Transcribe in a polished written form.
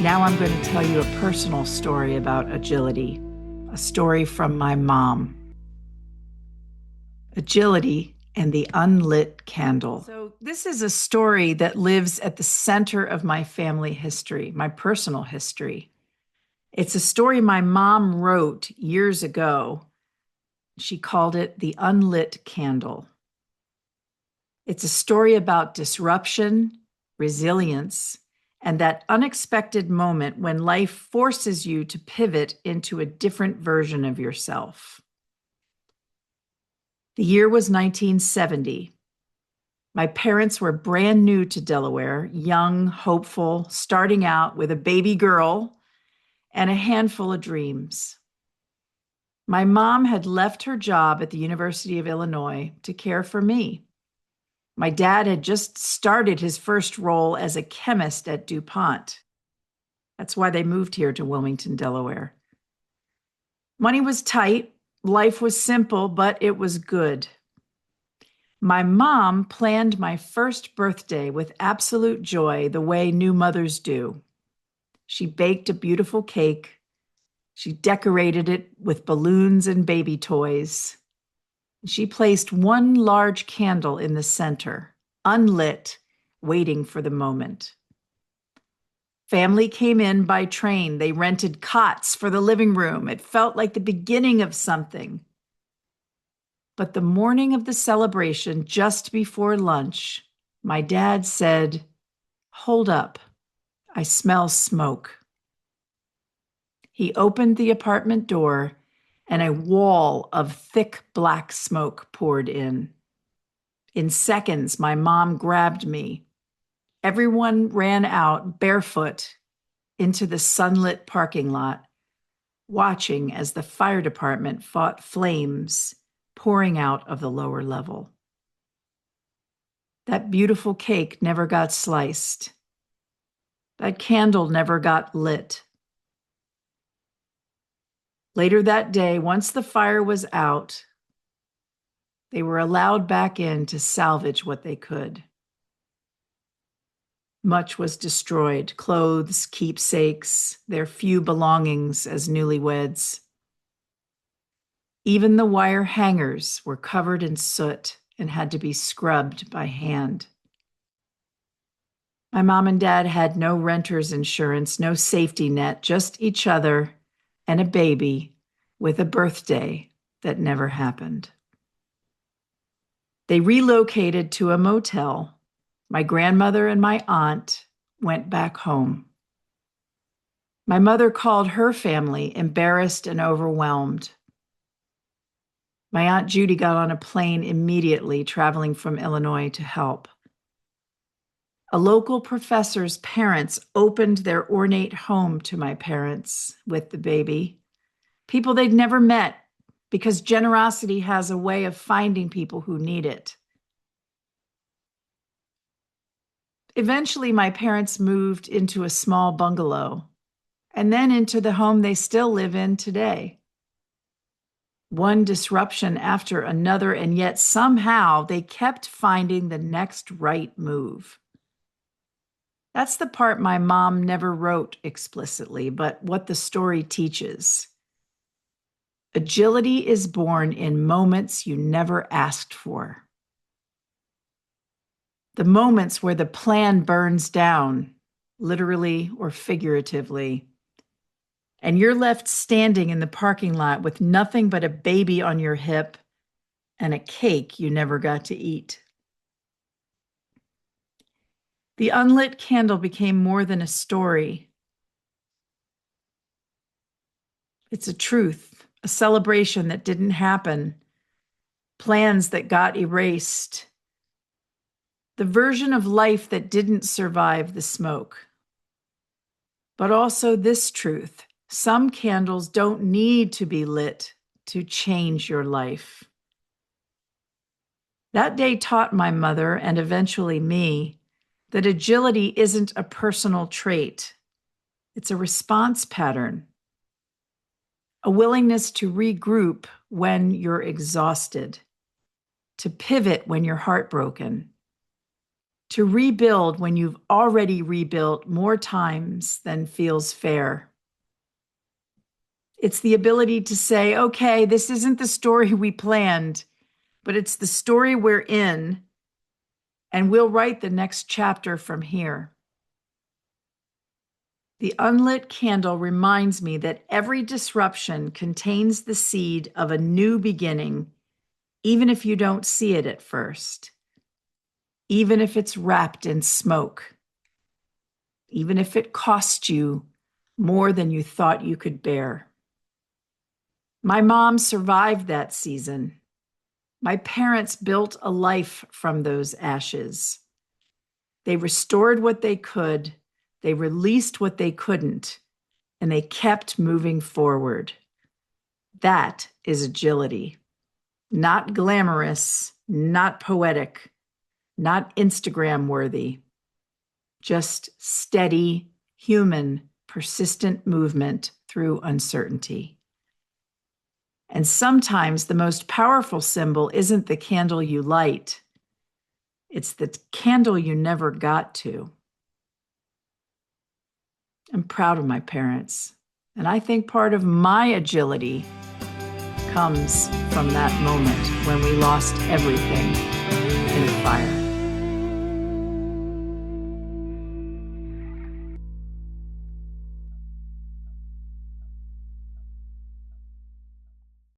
Now I'm going to tell you a personal story about agility, a story from my mom. Agility and the Unlit Candle. So this is a story that lives at the center of my family history, my personal history. It's a story my mom wrote years ago. She called it The Unlit Candle. It's a story about disruption, resilience, and that unexpected moment when life forces you to pivot into a different version of yourself. The year was 1970. My parents were brand new to Delaware, young, hopeful, starting out with a baby girl and a handful of dreams. My mom had left her job at the University of Illinois to care for me. My dad had just started his first role as a chemist at DuPont. That's why they moved here to Wilmington, Delaware. Money was tight, life was simple, but it was good. My mom planned my first birthday with absolute joy, the way new mothers do. She baked a beautiful cake. She decorated it with balloons and baby toys. She placed one large candle in the center, unlit, waiting for the moment. Family came in by train. They rented cots for the living room. It felt like the beginning of something. But the morning of the celebration, just before lunch, my dad said, "Hold up, I smell smoke." He opened the apartment door and a wall of thick black smoke poured in. In seconds, my mom grabbed me. Everyone ran out barefoot into the sunlit parking lot, watching as the fire department fought flames pouring out of the lower level. That beautiful cake never got sliced. That candle never got lit. Later that day, once the fire was out, they were allowed back in to salvage what they could. Much was destroyed: clothes, keepsakes, their few belongings as newlyweds. Even the wire hangers were covered in soot and had to be scrubbed by hand. My mom and dad had no renter's insurance, no safety net, just each other and a baby with a birthday that never happened. They relocated to a motel. My grandmother and my aunt went back home. My mother called her family, embarrassed and overwhelmed. My Aunt Judy got on a plane immediately, traveling from Illinois to help. A local professor's parents opened their ornate home to my parents with the baby. People they'd never met, because generosity has a way of finding people who need it. Eventually, my parents moved into a small bungalow, and then into the home they still live in today. One disruption after another, and yet somehow they kept finding the next right move. That's the part my mom never wrote explicitly, but what the story teaches. Agility is born in moments you never asked for. The moments where the plan burns down, literally or figuratively, and you're left standing in the parking lot with nothing but a baby on your hip and a cake you never got to eat. The Unlit Candle became more than a story. It's a truth, a celebration that didn't happen, plans that got erased, the version of life that didn't survive the smoke. But also this truth: some candles don't need to be lit to change your life. That day taught my mother, and eventually me, that agility isn't a personal trait. It's a response pattern, a willingness to regroup when you're exhausted, to pivot when you're heartbroken, to rebuild when you've already rebuilt more times than feels fair. It's the ability to say, okay, this isn't the story we planned, but it's the story we're in, and we'll write the next chapter from here. The unlit candle reminds me that every disruption contains the seed of a new beginning, even if you don't see it at first, even if it's wrapped in smoke, even if it cost you more than you thought you could bear. My mom survived that season. My parents built a life from those ashes. They restored what they could, they released what they couldn't, and they kept moving forward. That is agility. Not glamorous, not poetic, not Instagram worthy. Just steady, human, persistent movement through uncertainty. And sometimes the most powerful symbol isn't the candle you light. It's the candle you never got to. I'm proud of my parents. And I think part of my agility comes from that moment when we lost everything in the fire.